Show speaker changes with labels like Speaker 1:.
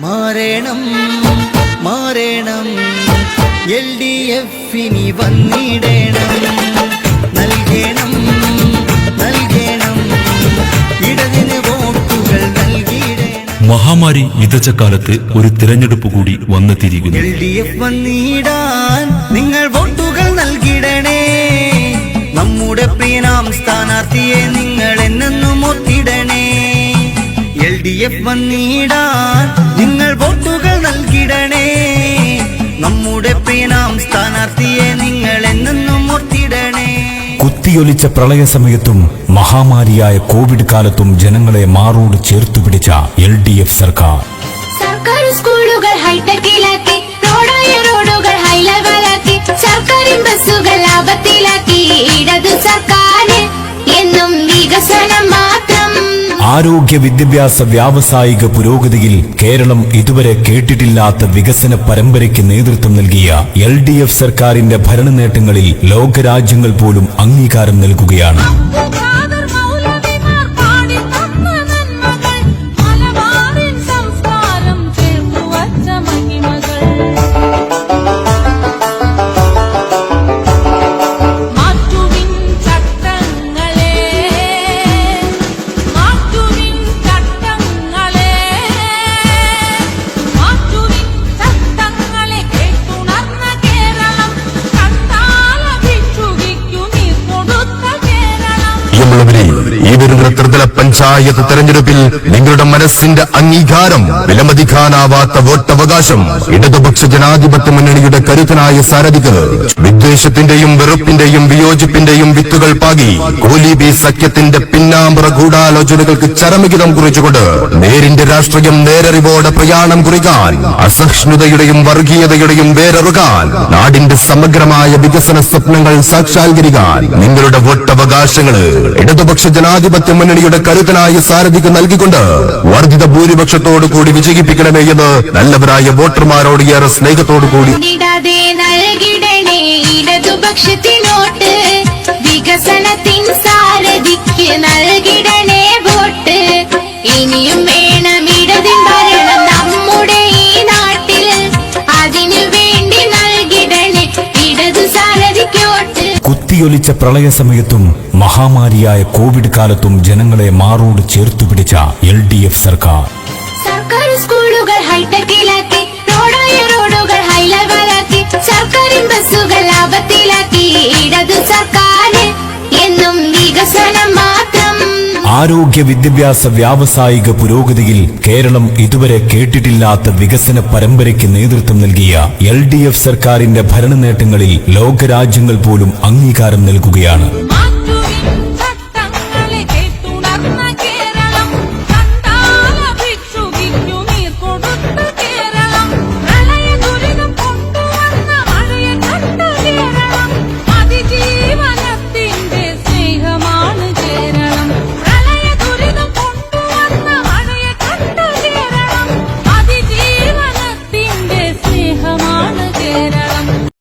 Speaker 1: മാറേണം മാറേണം LDF-നി വന്നിടേണം നൽകേണം നൽകേണം ഇടതിന് വോട്ടുകൾ നൽകിയിടേണം.
Speaker 2: മഹാമാരി വിതച്ച കാലത്ത് ഒരു തിരഞ്ഞെടുപ്പ് കൂടി വന്നെത്തിയിരിക്കുന്നു.
Speaker 1: LDF വന്നിടാൻ നിങ്ങൾ വോട്ടുകൾ നൽകിടണേ. നമ്മുടെ പ്രിയനാം സ്ഥാനാർത്ഥിയെ നിങ്ങൾ എന്നെന്നും ഒത്തിടണേ. LDF വന്നിടാൻ നിങ്ങൾ വോട്ടുകൾ നൽകിടണേ. നമ്മുടെ പ്രിയനാം സ്ഥാനാർത്ഥിയെ നിങ്ങൾ എന്നെന്നും ഒത്തിടണേ.
Speaker 3: കുത്തിയൊലിച്ച പ്രളയസമയത്തും മഹാമാരിയായ കോവിഡ് കാലത്തും ജനങ്ങളെ മാറോട് ചേർത്തുപിടിച്ച LDF സർക്കാർ.
Speaker 4: സർക്കാർ സ്കൂളുകൾ ഹൈടെക്കിലാക്കി, റോഡായ റോഡുകൾ ഹൈ ലെവലാക്കി, സർക്കാർ ബസ്സുകൾ ലാഭത്തിലാക്കി. ഇടതു സർക്കാർ എന്നും വികസനം മാത്രം.
Speaker 3: ആരോഗ്യ വിദ്യാഭ്യാസ വ്യാവസായിക പുരോഗതിയിൽ കേരളം ഇതുവരെ കേട്ടിട്ടില്ലാത്ത വികസന പരമ്പരയ്ക്ക് നേതൃത്വം നൽകിയ LDF സർക്കാരിന്റെ ഭരണ നേട്ടങ്ങളിൽ ലോകരാജ്യങ്ങൾ പോലും അംഗീകാരം നൽകുകയാണ്.
Speaker 5: ഈ വരുന്ന ത്രിതല പഞ്ചായത്ത് തെരഞ്ഞെടുപ്പിൽ നിങ്ങളുടെ മനസ്സിന്റെ അംഗീകാരം, വിലമതിക്കാനാവാത്ത വോട്ടവകാശം ഇടതുപക്ഷ ജനാധിപത്യ മുന്നണിയുടെ കരുത്തനായ സാരഥിക്ക് വിദ്വേഷത്തിന്റെയും വെറുപ്പിന്റെയും വിയോജിപ്പിന്റെയും വിത്തുകൾ പാകി കോലീബി സഖ്യത്തിന്റെ പിന്നാമ്പുറ ഗൂഢാലോചനകൾക്ക് ചരമഗീതം കുറിച്ചുകൊണ്ട് നേരിന്റെ രാഷ്ട്രീയം നേരറിവോടെ പ്രയാണം കുറിക്കാൻ, അസഹിഷ്ണുതയുടെയും വർഗീയതയുടെയും വേരറുകാൻ, നാടിന്റെ സമഗ്രമായ വികസന സ്വപ്നങ്ങൾ സാക്ഷാത്കരിക്കാൻ നിങ്ങളുടെ വോട്ടവകാശങ്ങള് ഇടതുപക്ഷ ജനാധിപത്യ മുന്നണിയുടെ കരുത്തനായ സാരഥിക്ക് നൽകിക്കൊണ്ട് വർദ്ധിത ഭൂരിപക്ഷത്തോടു കൂടി വിജയിപ്പിക്കണമേ എന്ന് നല്ലവരായ വോട്ടർമാരോട് ഏറെ സ്നേഹത്തോടു കൂടി
Speaker 4: നൽകിടണേ ഇടതുപക്ഷത്തിനോട്ട്. വികസനത്തിൻ സാരഥിക്ക് നൽകിടണേ വോട്ട്. ഇനിയും വേണം ഇടതിൻ ഭരണം നമ്മുടെ ഈ നാട്ടിൽ. അതിനു വേണ്ടി നൽകിടണേ ഇടതു സാരഥിക്കോട്ട്.
Speaker 3: കുത്തിയൊലിച്ച പ്രളയസമയത്തും മഹാമാരിയായ കോവിഡ് കാലത്തും ജനങ്ങളെ മാറോട് ചേർത്തുപിടിച്ച LDF സർക്കാർ.
Speaker 4: സർക്കാർ സ്കൂളുകൾ ഹൈടെക്കിലാക്കി, റോഡായ റോഡുകൾ ഹൈ ലെവലാക്കി, സർക്കാർ ബസ്സുകൾ ലാഭത്തിലാക്കി. ഇടതു സർക്കാർ എന്നും വികസനം മാത്രം.
Speaker 3: ആരോഗ്യ വിദ്യാഭ്യാസ വ്യാവസായിക പുരോഗതിയിൽ കേരളം ഇതുവരെ കേട്ടിട്ടില്ലാത്ത വികസന പരമ്പരയ്ക്ക് നേതൃത്വം നൽകിയ LDF സർക്കാരിന്റെ ഭരണ നേട്ടങ്ങളിൽ ലോകരാജ്യങ്ങൾ പോലും അംഗീകാരം നൽകുകയാണ്.